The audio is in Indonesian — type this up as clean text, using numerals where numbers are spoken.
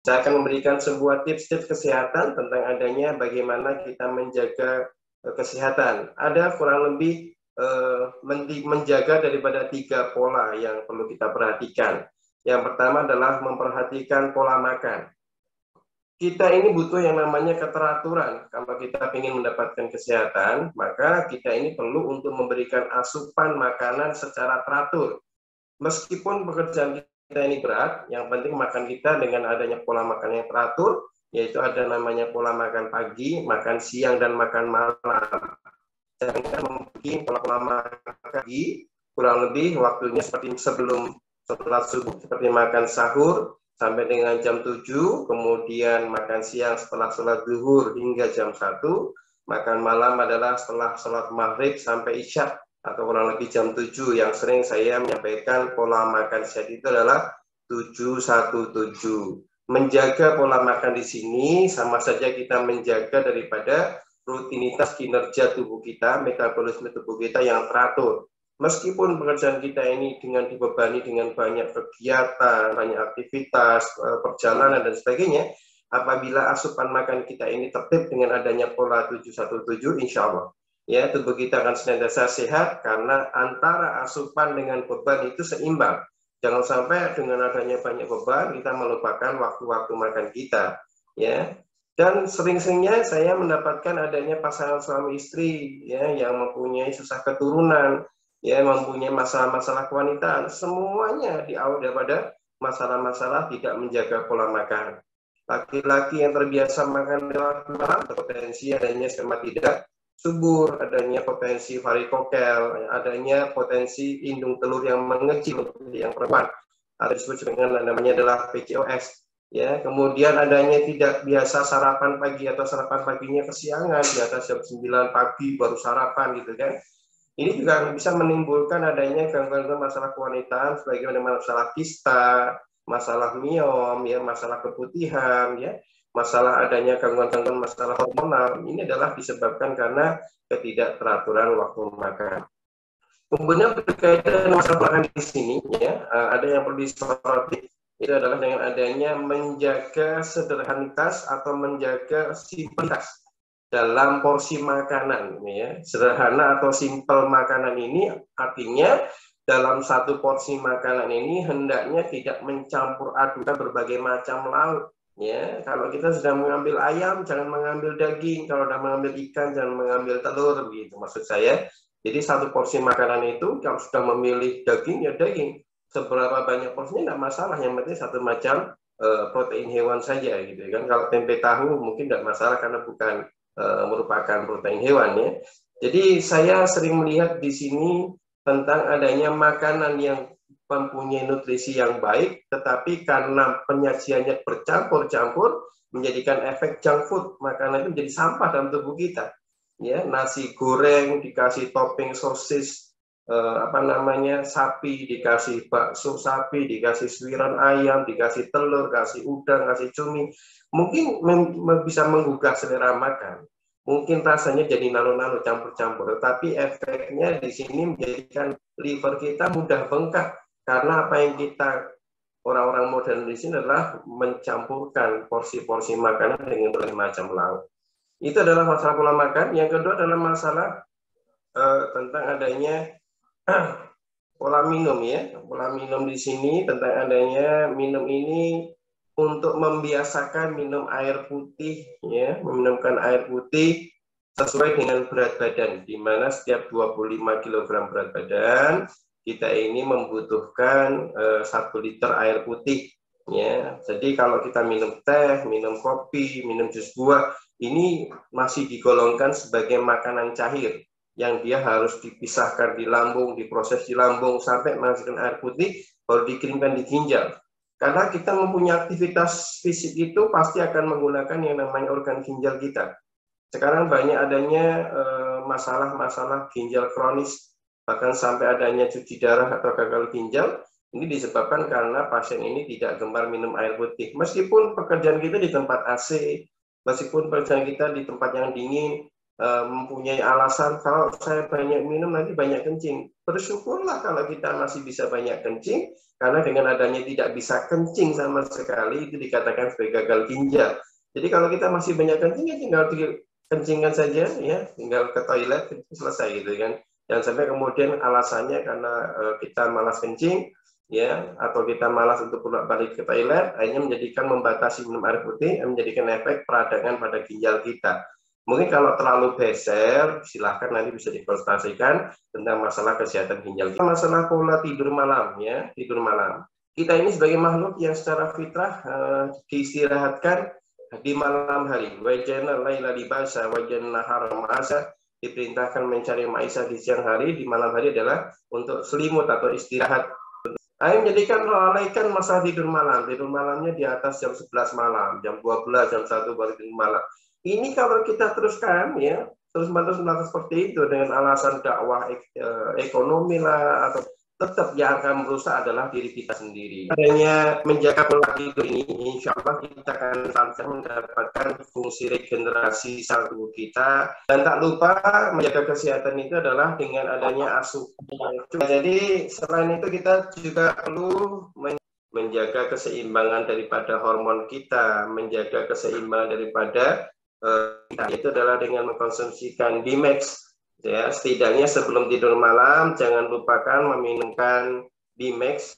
Saya akan memberikan sebuah tips-tips kesehatan tentang adanya bagaimana kita menjaga kesehatan. Ada kurang lebih menjaga daripada 3 pola yang perlu kita perhatikan. Yang pertama adalah memperhatikan pola makan. Kita ini butuh yang namanya keteraturan. Kalau kita ingin mendapatkan kesehatan, maka kita ini perlu untuk memberikan asupan makanan secara teratur. Meskipun pekerjaan kita ini berat, yang penting makan kita dengan adanya pola makan yang teratur, yaitu ada namanya pola makan pagi, makan siang, dan makan malam. Jangan membuat pola makan pagi, kurang lebih waktunya seperti sebelum sholat subuh, seperti makan sahur, sampai dengan jam 7, kemudian makan siang setelah sholat zuhur hingga jam 1, makan malam adalah setelah sholat maghrib sampai isya, atau kurang lebih jam 7, yang sering saya menyampaikan pola makan sehat itu adalah 7-1-7. Menjaga pola makan di sini sama saja kita menjaga daripada rutinitas kinerja tubuh kita, metabolisme tubuh kita yang teratur. Meskipun pekerjaan kita ini dengan dibebani dengan banyak kegiatan, banyak aktivitas, perjalanan, dan sebagainya, apabila asupan makan kita ini tertib dengan adanya pola 7-1-7, insya Allah, ya, tubuh kita akan senantiasa sehat karena antara asupan dengan beban itu seimbang. Jangan sampai dengan adanya banyak beban, kita melupakan waktu-waktu makan kita. Ya. Dan sering-seringnya saya mendapatkan adanya pasangan suami istri ya, yang mempunyai susah keturunan, ya, mempunyai masalah-masalah kewanitaan, semuanya diawali daripada masalah-masalah tidak menjaga pola makan. Laki-laki yang terbiasa makan lewat malam, potensi adanya sperma tidak subur, adanya potensi varikokel, adanya potensi indung telur yang mengecil untuk yang perempuan, atau disebut dengan namanya adalah PCOS. Ya, kemudian adanya tidak biasa sarapan pagi atau sarapan paginya kesiangan, di atas jam 9 pagi baru sarapan gitu kan. Ini juga bisa menimbulkan adanya gangguan masalah kewanitaan, sebagai masalah kista, masalah miom, ya, masalah keputihan, ya, masalah adanya gangguan-gangguan masalah hormonal. Ini adalah disebabkan karena ketidakteraturan waktu makan. Kemudian berkaitan dengan masalah makan di sini, ya, ada yang perlu disoroti. Itu adalah dengan adanya menjaga sederhanitas atau menjaga simplitas dalam porsi makanan, ya. Sederhana atau simpel makanan ini artinya dalam satu porsi makanan ini hendaknya tidak mencampur adukan berbagai macam lauk, ya. Kalau kita sedang mengambil ayam, jangan mengambil daging. Kalau sudah mengambil ikan, jangan mengambil telur, begitu maksud saya. Jadi satu porsi makanan itu kalau sudah memilih daging, ya daging. Seberapa banyak porsinya tidak masalah, yang penting satu macam protein hewan saja gitu kan. Kalau tempe tahu mungkin tidak masalah karena bukan merupakan protein hewan, ya. Jadi saya sering melihat di sini tentang adanya makanan yang mempunyai nutrisi yang baik, tetapi karena penyajiannya bercampur-campur menjadikan efek junk food, makanan itu menjadi sampah dalam tubuh kita. Ya, nasi goreng dikasih topping sosis, sapi, dikasih bakso sapi, dikasih suiran ayam, dikasih telur, kasih udang, kasih cumi, mungkin bisa menggugah selera makan. Mungkin rasanya jadi nano-nano campur-campur, tetapi efeknya di sini menjadikan liver kita mudah bengkak karena apa yang kita orang-orang modern di sini adalah mencampurkan porsi-porsi makanan dengan berbagai macam lauk. Itu adalah masalah pola makan. Yang kedua adalah masalah tentang adanya pola minum, ya. Pola minum di sini tentang adanya minum ini untuk membiasakan minum air putih, ya, meminumkan air putih sesuai dengan berat badan, di mana setiap 25 kg berat badan kita ini membutuhkan 1 liter air putih, ya. Jadi kalau kita minum teh, minum kopi, minum jus buah, ini masih digolongkan sebagai makanan cair yang dia harus dipisahkan di lambung, diproses di lambung sampai menghasilkan air putih, baru dikirimkan di ginjal. Karena kita mempunyai aktivitas fisik itu pasti akan menggunakan yang namanya organ ginjal kita. Sekarang banyak adanya masalah-masalah ginjal kronis, bahkan sampai adanya cuci darah atau gagal ginjal. Ini disebabkan karena pasien ini tidak gemar minum air putih. Meskipun pekerjaan kita di tempat AC, meskipun pekerjaan kita di tempat yang dingin, mempunyai alasan kalau saya banyak minum nanti banyak kencing. Bersyukurlah kalau kita masih bisa banyak kencing, karena dengan adanya tidak bisa kencing sama sekali itu dikatakan sebagai gagal ginjal. Jadi kalau kita masih banyak kencing ya tinggal kencingkan saja ya, tinggal ke toilet selesai gitu kan. Jangan sampai kemudian alasannya karena kita malas kencing ya, atau kita malas untuk balik ke toilet, akhirnya menjadikan membatasi minum air putih, menjadikan efek peradangan pada ginjal kita. Mungkin kalau terlalu beser, silahkan nanti bisa dikonsultasikan tentang masalah kesehatan ginjal. Masalah pola tidur malam ya, tidur malam. Kita ini sebagai makhluk yang secara fitrah diistirahatkan di malam hari. Wajana laila libasa, wajana nahara ma'asa, diperintahkan mencari maisha di siang hari, di malam hari adalah untuk selimut atau istirahat. Ayo menjadikan melalaikan masa tidur malam. Tidur malamnya di atas jam 11 malam, jam 12, jam 1 baru tidur malam. Ini kalau kita teruskan ya, terus-menerus melakukan seperti itu dengan alasan dakwah ekonomi lah, atau tetap yang akan merusak adalah diri kita sendiri. Adanya menjaga pola tidur ini, insya Allah kita akan sampai mendapatkan fungsi regenerasi sel tubuh kita. Dan tak lupa menjaga kesehatan itu adalah dengan adanya asupan. Jadi selain itu kita juga perlu menjaga keseimbangan daripada hormon kita, menjaga keseimbangan daripada itu adalah dengan mengkonsumsikan Dimex ya, setidaknya sebelum tidur malam jangan lupakan meminumkan Dimex